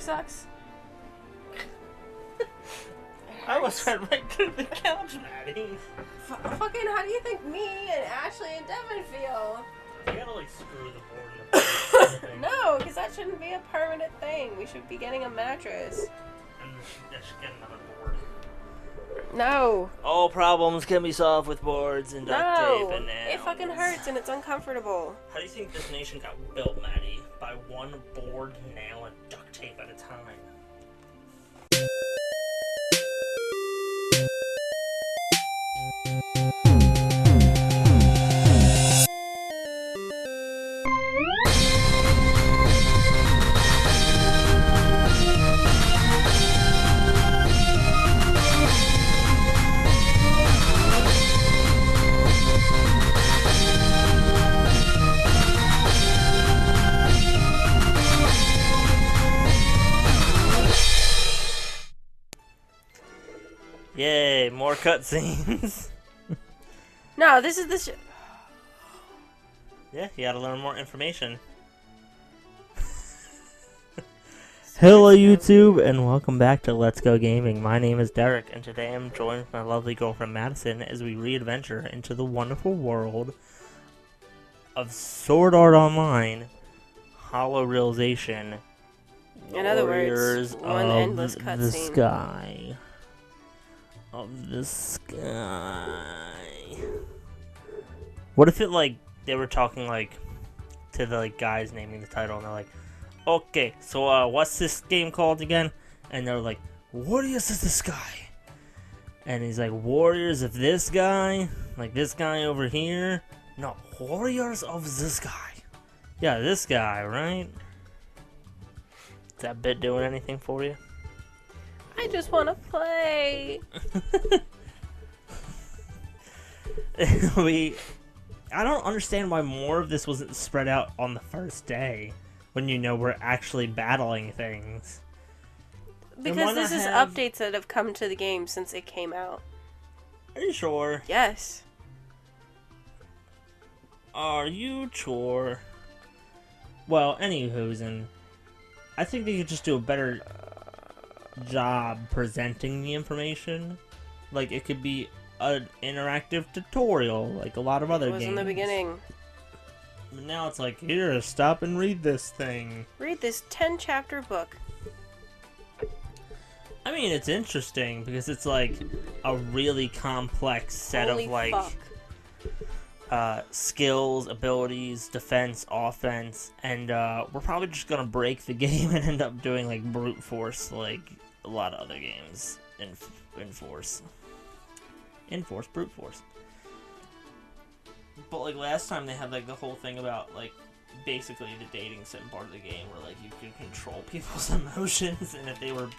sucks. I almost went right to the couch, Maddie. Fucking, how do you think me and Ashley and Devin feel? You gotta, like, screw the board in the No, because that shouldn't be a permanent thing. We should be getting a mattress. And I should get another board. No. All problems can be solved with boards and duct tape and nails. It fucking hurts and it's uncomfortable. How do you think this nation got built, Maddie? By one board, nail, and duct tape at a time. Yay, more cutscenes. No, this is the Yeah, you gotta learn more information. Hello YouTube, and welcome back to Let's Go Gaming. My name is Derek, and today I'm joined with my lovely girlfriend Madison as we re-adventure into the wonderful world of Sword Art Online, Hollow Realization, In other words, one endless the cutscene. sky. Of the sky. What if it, like, they were talking, like, to the, like, guys naming the title, and they're like, okay, so, what's this game called again? And they're like, Warriors of the Sky. And he's like, Warriors of this guy? Like, this guy over here? No, Warriors of the Sky. Yeah, this guy, right? Is that bit doing anything for you? I just want to play. I don't understand why more of this wasn't spread out on the first day when you know we're actually battling things. Because this is updates that have come to the game since it came out. Are you sure? Yes. Are you sure? Well, anywho's, and I think they could just do a better job presenting the information. Like, it could be an interactive tutorial like a lot of other games. It was in the beginning. But now it's like, here, stop and read this thing. Read this 10-chapter book. I mean, it's interesting because it's like a really complex set Holy of like fuck. skills, abilities, defense, offense, and we're probably just gonna break the game and end up doing like brute force like a lot of other games. Enforce, brute force. But like last time they had like the whole thing about like basically the dating sim part of the game where like you could control people's emotions, and if they were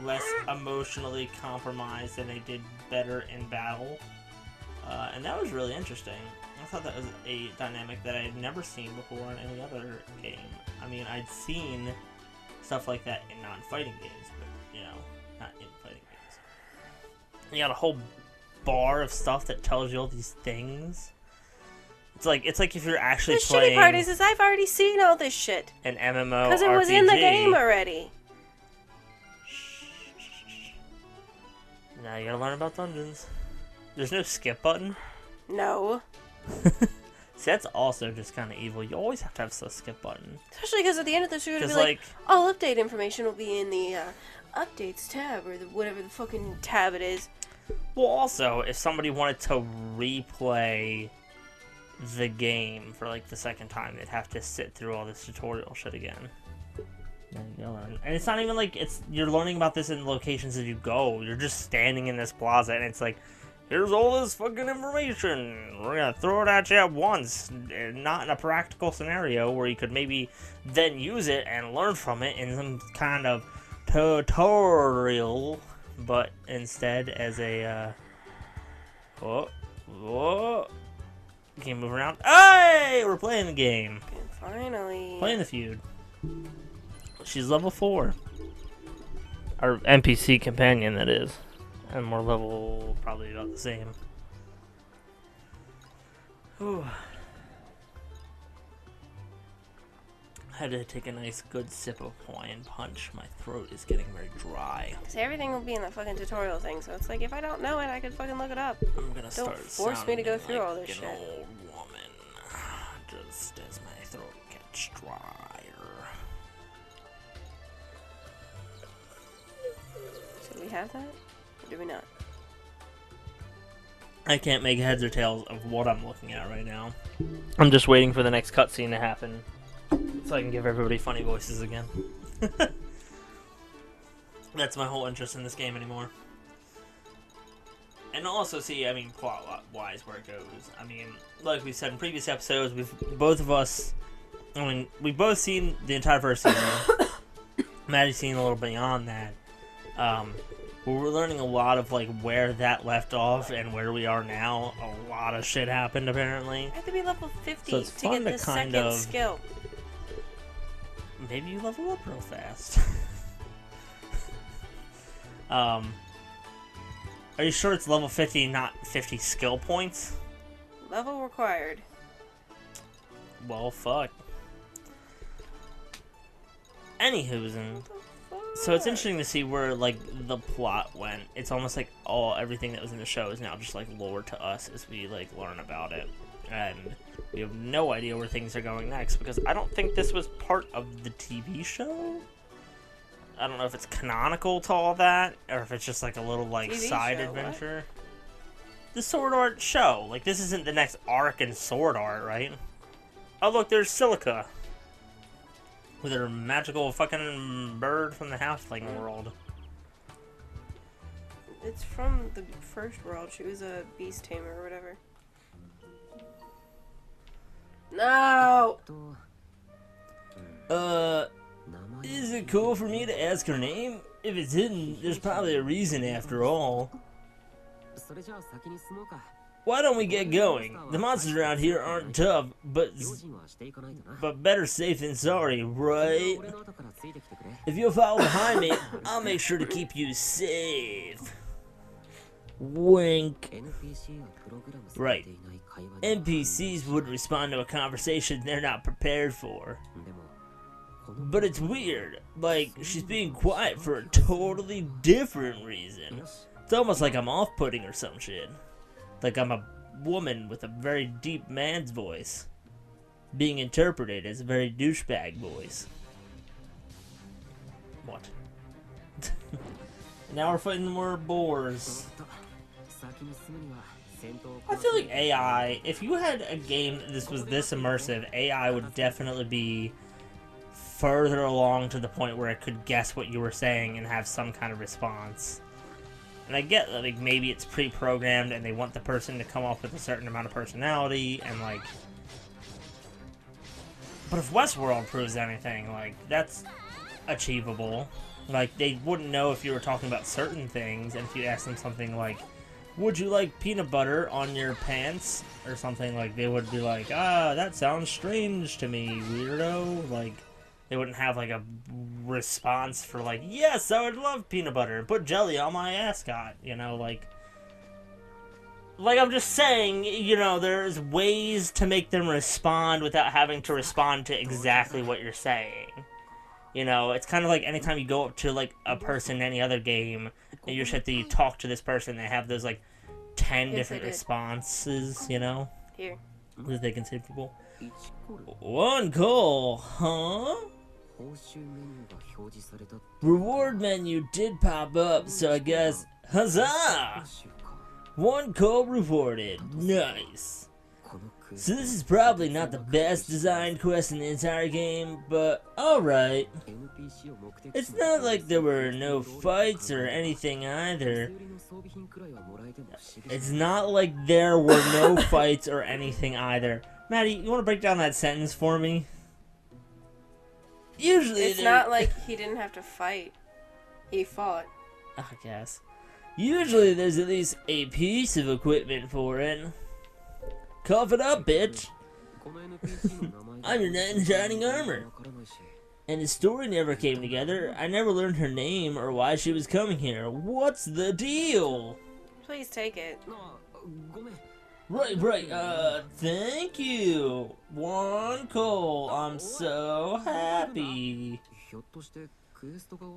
less emotionally compromised and they did better in battle. And that was really interesting. I thought that was a dynamic that I had never seen before in any other game. I mean, I'd seen stuff like that in non-fighting games, but, you know, not in fighting games. And you got a whole bar of stuff that tells you all these things. It's like if you're actually playing... The shitty part is I've already seen all this shit. An MMO Because it was in the game already. Now you gotta learn about dungeons. There's no skip button? No. See, that's also just kind of evil. You always have to have a skip button. Especially because at the end of the show, it'll be like, all update information will be in the updates tab, or whatever the fucking tab it is. Well, also, if somebody wanted to replay the game for, like, the second time, they'd have to sit through all this tutorial shit again. And it's not even like you're learning about this in locations as you go. You're just standing in this plaza, and it's like, here's all this fucking information. We're gonna throw it at you at once, not in a practical scenario where you could maybe then use it and learn from it in some kind of tutorial, but instead as a can't move around. Hey, we're playing the game. Finally. Playing the feud. She's level 4. Our NPC companion, that is. And we're level probably about the same. Whew. I had to take a nice good sip of Hawaiian punch. My throat is getting very dry. See, everything will be in the fucking tutorial thing, so it's like if I don't know it, I can fucking look it up. I'm gonna start Don't force me to go through like all this an shit. old woman, just as my throat gets drier. So we have that, or do we not? I can't make heads or tails of what I'm looking at right now. I'm just waiting for the next cutscene to happen, so I can give everybody funny voices again. That's my whole interest in this game anymore. And also see, I mean, plot-wise where it goes. I mean, like we said in previous episodes, we've both seen the entire first season. Maddie's seen a little beyond that. We're learning a lot of like where that left off and where we are now. A lot of shit happened apparently. I have to be level 50 So it's to fun get to this kind second of- skill. Maybe you level up real fast. Are you sure it's level 50, not 50 skill points? Level required. Well, fuck. Anywho's, so it's interesting to see where like the plot went. It's almost like everything that was in the show is now just like lore to us as we like learn about it, and we have no idea where things are going next because I don't think this was part of the TV show. I don't know if it's canonical to all that or if it's just like a little like TV side show, adventure. The Sword Art show, like this isn't the next arc in Sword Art, right? Oh look, there's Silica. With her magical fucking bird from the halfling world. It's from the first world. She was a beast tamer or whatever. No! Is it cool for me to ask her name? If it's hidden, there's probably a reason after all. Why don't we get going? The monsters around here aren't tough, but better safe than sorry, right? If you'll follow behind me, I'll make sure to keep you safe. Wink. Right. NPCs would respond to a conversation they're not prepared for. But it's weird. Like, she's being quiet for a totally different reason. It's almost like I'm off-putting or some shit. Like I'm a woman with a very deep man's voice being interpreted as a very douchebag voice. What? Now we're fighting more boars. I feel like AI, if you had a game that was this immersive, AI would definitely be further along to the point where it could guess what you were saying and have some kind of response. And I get that, like, maybe it's pre-programmed and they want the person to come off with a certain amount of personality and, like... But if Westworld proves anything, like, that's achievable. Like, they wouldn't know if you were talking about certain things, and if you asked them something like, would you like peanut butter on your pants? Or something, like, they would be like, that sounds strange to me, weirdo. Like... They wouldn't have, like, a response for, like, yes, I would love peanut butter. Put jelly on my ascot, you know, like... Like, I'm just saying, you know, there's ways to make them respond without having to respond to exactly what you're saying. You know, it's kind of like anytime you go up to, like, a person in any other game, and you you talk to this person, they have those, like, 10 different responses, you know? Here. That they can say to people. One call, huh? Reward menu did pop up, so I guess, huzzah! One call rewarded. Nice. So this is probably not the best designed quest in the entire game, but alright. It's not like there were no fights or anything either. It's not like there were no fights or anything either. Maddie, you want to break down that sentence for me? Usually it's not like he didn't have to fight. He fought. I guess. Usually there's at least a piece of equipment for it. Cough it up, bitch. I'm your knight in shining armor. And the story never came together. I never learned her name or why she was coming here. What's the deal? Please take it. Right, thank you. One coal, I'm so happy.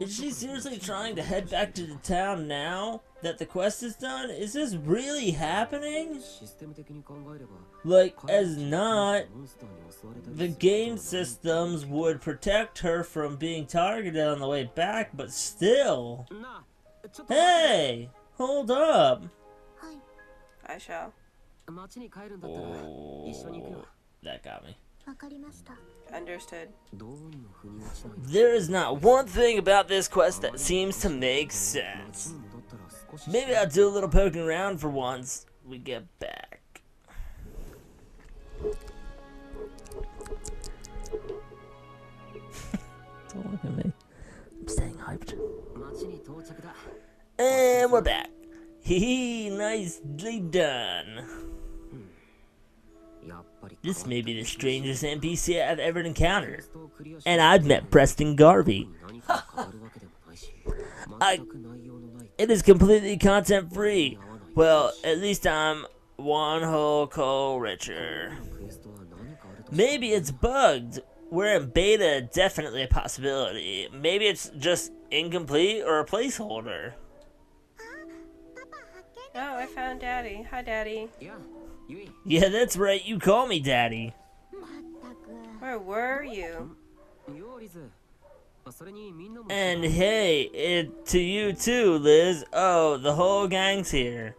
Is she seriously trying to head back to the town now that the quest is done? Is this really happening? Like, as not, the game systems would protect her from being targeted on the way back, but still. Hey, hold up. I shall. Oh, that got me. Understood. There is not one thing about this quest that seems to make sense. Maybe I'll do a little poking around for once we get back. Don't look at me. I'm staying hyped. And we're back. Hee, nicely done. This may be the strangest NPC I've ever encountered. And I've met Preston Garvey. It is completely content free. Well, at least I'm one whole coal richer. Maybe it's bugged. We're in beta, definitely a possibility. Maybe it's just incomplete or a placeholder. Oh, I found Daddy. Hi, Daddy. Yeah, that's right. You call me Daddy. Where were you? And hey, to you too, Liz. Oh, the whole gang's here.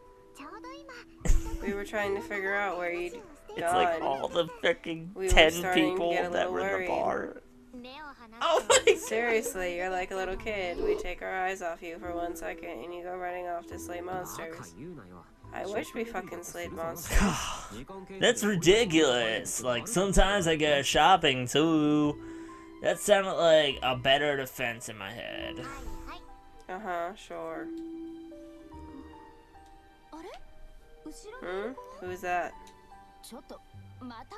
We were trying to figure out where you'd gone. It's like all the freaking 10 people that were in the bar. Oh my God. Seriously, you're like a little kid. We take our eyes off you for 1 second and you go running off to slay monsters. I wish we fucking slayed monsters. That's ridiculous. Like, sometimes I go shopping too. That sounded like a better defense in my head. Uh-huh, sure. Who's that?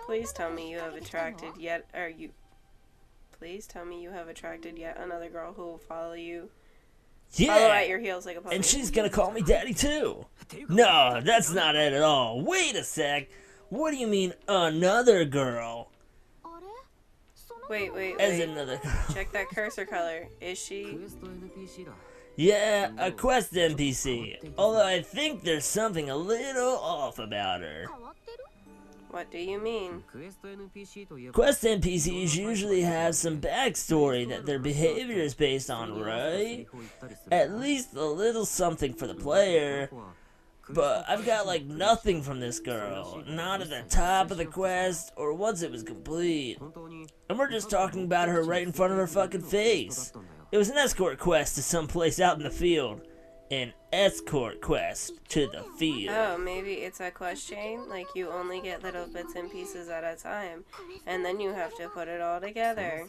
Please tell me you have attracted yet another girl who will follow you. Yeah, follow at your heels like a puppy. And she's gonna call me Daddy too. No, that's not it at all. Wait a sec. What do you mean another girl? Wait. As another girl. Check that cursor color. Is she? Yeah, a quest NPC. Although I think there's something a little off about her. What do you mean? Quest NPCs usually have some backstory that their behavior is based on, right? At least a little something for the player. But I've got like nothing from this girl. Not at the top of the quest or once it was complete. And we're just talking about her right in front of her fucking face. It was an escort quest to some place out in the field. An escort quest to the field. Oh, maybe it's a quest chain? Like you only get little bits and pieces at a time. And then you have to put it all together.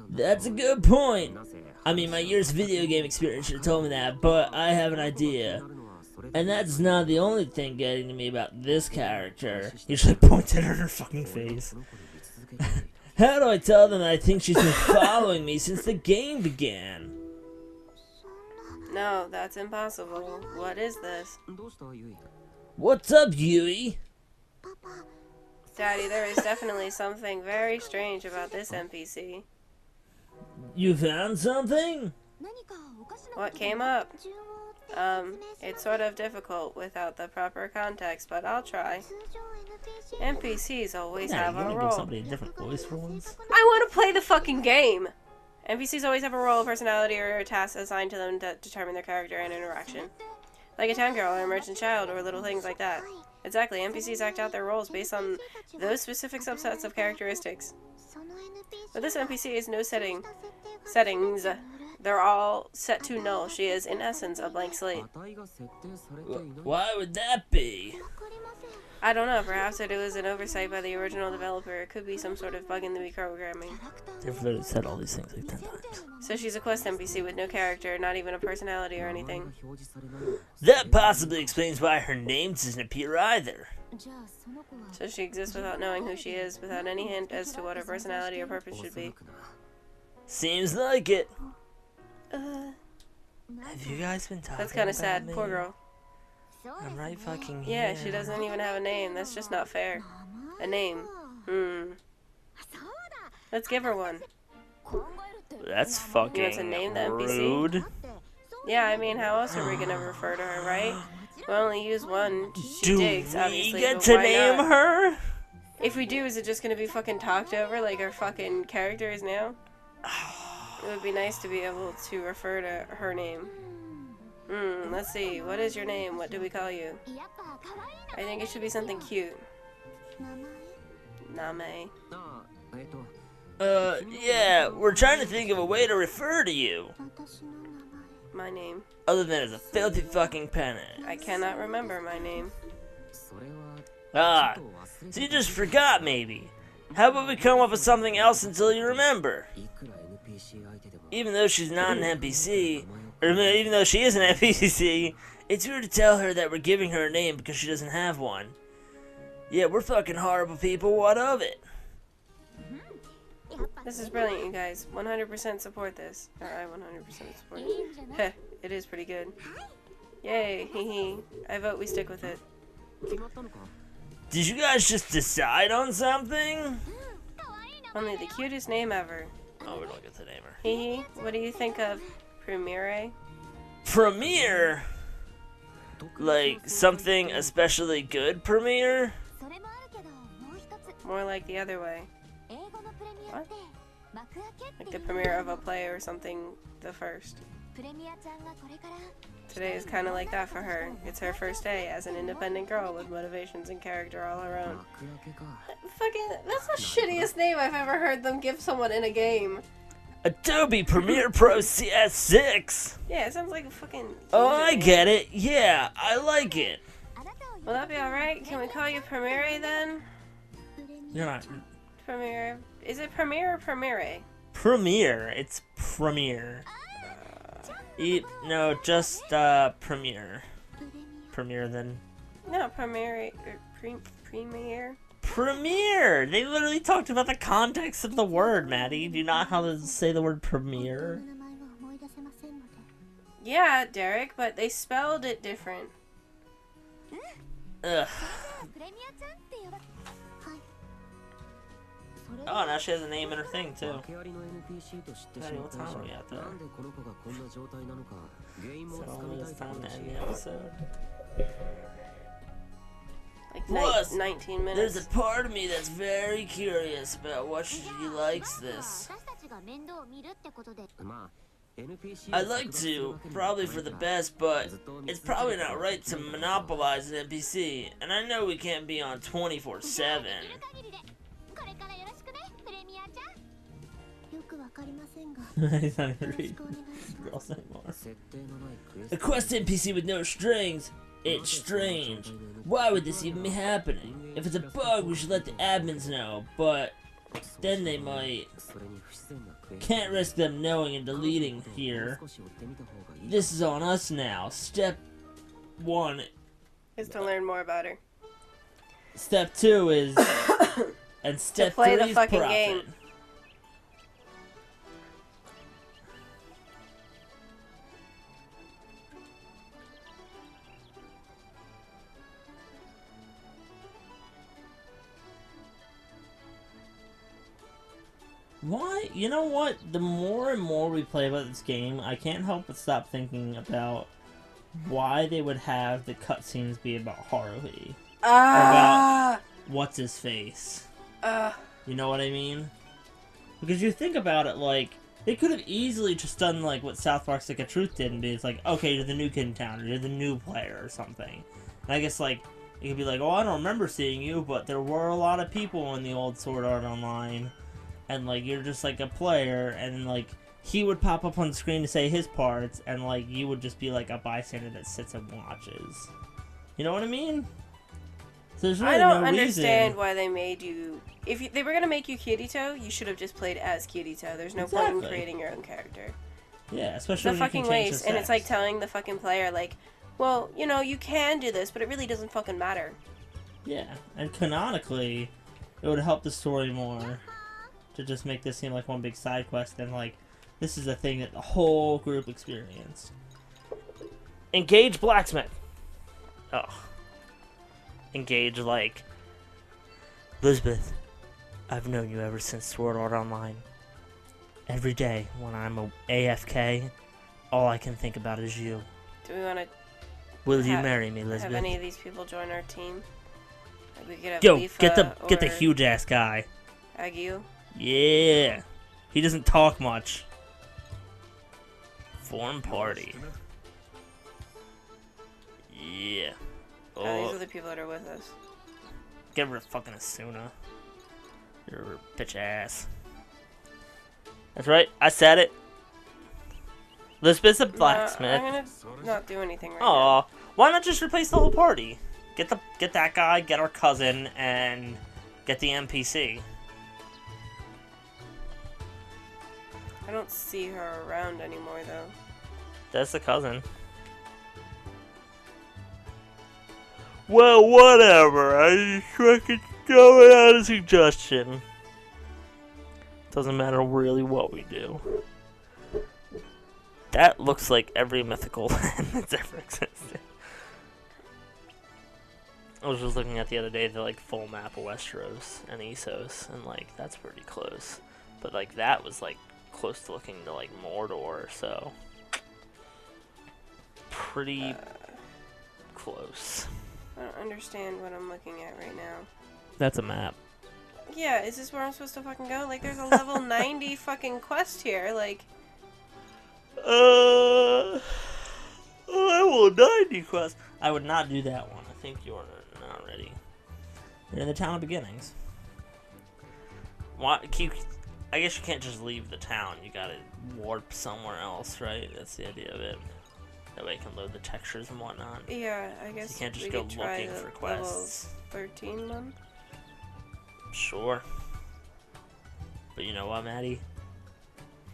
That's a good point. I mean, my years of video game experience should have told me that, but I have an idea. And that's not the only thing getting to me about this character. He just like pointed at her fucking face. How do I tell them that I think she's been following me since the game began? No, that's impossible. What is this? What's up, Yui? Daddy, there is definitely something very strange about this NPC. You found something? What came up? It's sort of difficult without the proper context, but I'll try. NPCs always have a role. Give somebody a different voice for once? I want to play the fucking game! NPCs always have a role, personality, or a task assigned to them that determine their character and interaction. Like a town girl or a merchant child or little things like that. Exactly, NPCs act out their roles based on those specific subsets of characteristics. But this NPC is no settings. They're all set to null. She is, in essence, a blank slate. Why would that be? I don't know. Perhaps it was an oversight by the original developer. It could be some sort of bug in the programming. They've literally said all these things like 10 times. So she's a quest NPC with no character, not even a personality or anything. That possibly explains why her name doesn't appear either. So she exists without knowing who she is, without any hint as to what her personality or purpose should be. Seems like it. Have you guys been talking That's kind of sad. me? Poor girl. I'm right fucking here. Yeah, she doesn't even have a name. That's just not fair. A name. Let's give her one. That's fucking You want to name the NPC? rude. Yeah, I mean, how else are we gonna refer to her, right? We only use one. She Do digs, we obviously, get but to why name not? her? If we do, is it just gonna be fucking talked over like our fucking character is now? It would be nice to be able to refer to her name. Let's see. What is your name? What do we call you? I think it should be something cute. Name. Yeah, we're trying to think of a way to refer to you. My name. Other than as a filthy fucking penny. I cannot remember my name. Ah, so you just forgot maybe. How about we come up with something else until you remember? Even though she's not an NPC, or even though she is an NPC, it's weird to tell her that we're giving her a name because she doesn't have one. Yeah, we're fucking horrible people, what of it? This is brilliant, you guys. 100% support this. Or I 100% support it. Heh, it is pretty good. Yay, hee. I vote we stick with it. Did you guys just decide on something? Only the cutest name ever. Oh, we don't get to name her. Hee. What do you think of Premiere? Premiere? Like something especially good premiere? More like the other way. What? Like the premiere of a play or something, the first. Today is kind of like that for her. It's her first day as an independent girl with motivations and character all her own. Fucking, that's the shittiest name I've ever heard them give someone in a game. Adobe Premiere Pro CS6! Yeah, it sounds like a fucking... Oh, I get it. Yeah, I like it. Will that be alright? Can we call you Premiere then? You're not... Premiere. Is it Premiere or Premiere? Premiere. It's Premiere. No, just Premiere. Premiere then. No, Premiere. Premiere. Premiere! They literally talked about the context of the word, Maddie. Do you not know how to say the word premiere? Yeah, Derek, but they spelled it different. Ugh. Oh, now she has a name in her thing, too. Maddie, what time are we at there? So almost time to end the episode. Like Plus, 19 minutes. There's a part of me that's very curious about what she likes this. I'd like to, probably for the best, but it's probably not right to monopolize an NPC, and I know we can't be on 24/7. He's not even reading girls anymore. A quest NPC with no strings. It's strange. Why would this even be happening? If it's a bug, we should let the admins know, but then they might. Can't risk them knowing and deleting here. This is on us now. Step 1 is to learn more about her. Step 2 is... and step 3 the is fucking profit. game. Why? You know what? The more and more we play about this game, I can't help but stop thinking about why they would have the cutscenes be about Haruhi. About what's his face. You know what I mean? Because you think about it, like, they could have easily just done like what South Park Stick of Truth did and be like, okay, you're the new kid in town, or you're the new player or something. And I guess like it could be like, oh, I don't remember seeing you, but there were a lot of people in the old Sword Art Online. And, like, you're just, like, a player, and, like, he would pop up on the screen to say his parts, and, like, you would just be, like, a bystander that sits and watches. You know what I mean? So there's really I don't no understand reason. why they made you... If they were going to make you Kirito, you should have just played as Kirito. There's no point in creating your own character. Yeah, especially It's a when you fucking can change waste, the and it's like sex. telling the fucking player, like, well, you know, you can do this, but it really doesn't fucking matter. Yeah, and canonically, it would help the story more. To just make this seem like one big side quest, and like this is a thing that the whole group experienced. Engage blacksmith. engage like, Elizabeth, I've known you ever since Sword Art Online. Every day when I'm AFK, all I can think about is you. Do we want to... Will you marry me, Elizabeth? Have any of these people join our team? Like we could have Yo, Leafa get the huge ass guy. Agu? Yeah. He doesn't talk much. Form party. Yeah. Oh, these are the people that are with us. Get rid of fucking Asuna. You're a bitch ass. That's right, I said it. Elizabeth's a blacksmith. I'm gonna not do anything right Aw, why not just replace the whole party? Get that guy, get our cousin, and get the NPC. I don't see her around anymore, though. That's the cousin. Well, whatever. I just fucking throw out a suggestion. Doesn't matter really what we do. That looks like every mythical land that's ever existed. I was just looking at the other day the like full map of Westeros and Essos, and like that's pretty close. But like that was like close to looking to like Mordor, so pretty close. I don't understand what I'm looking at right now. That's a map. Yeah, is this where I'm supposed to fucking go? Like, there's a level 90 fucking quest here, like... Level 90 quest. I would not do that one. I think you're not ready. You're in the town of beginnings. I guess you can't just leave the town. You gotta warp somewhere else, right? That's the idea of it. That way you can load the textures and whatnot. Yeah, I guess you can't just we go could try looking the for quests. level 13 one. Sure. But you know what, Maddie?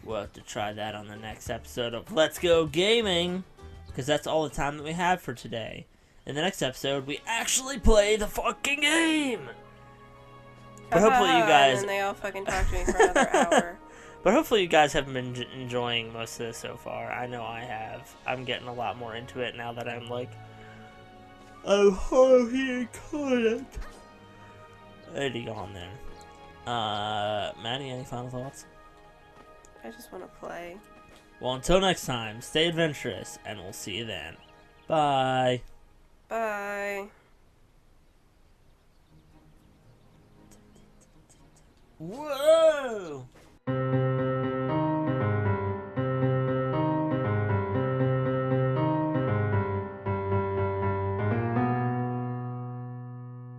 We'll have to try that on the next episode of Let's Go Gaming, because that's all the time that we have for today. In the next episode, we actually play the fucking game! But hopefully you guys... And then they all fucking talk to me for another hour. But hopefully you guys have been enjoying most of this so far. I know I have. I'm getting a lot more into it now that I'm like... I'm hard here content. Ready to go on then. Maddie, any final thoughts? I just want to play. Well, until next time, stay adventurous, and we'll see you then. Bye. Bye. What?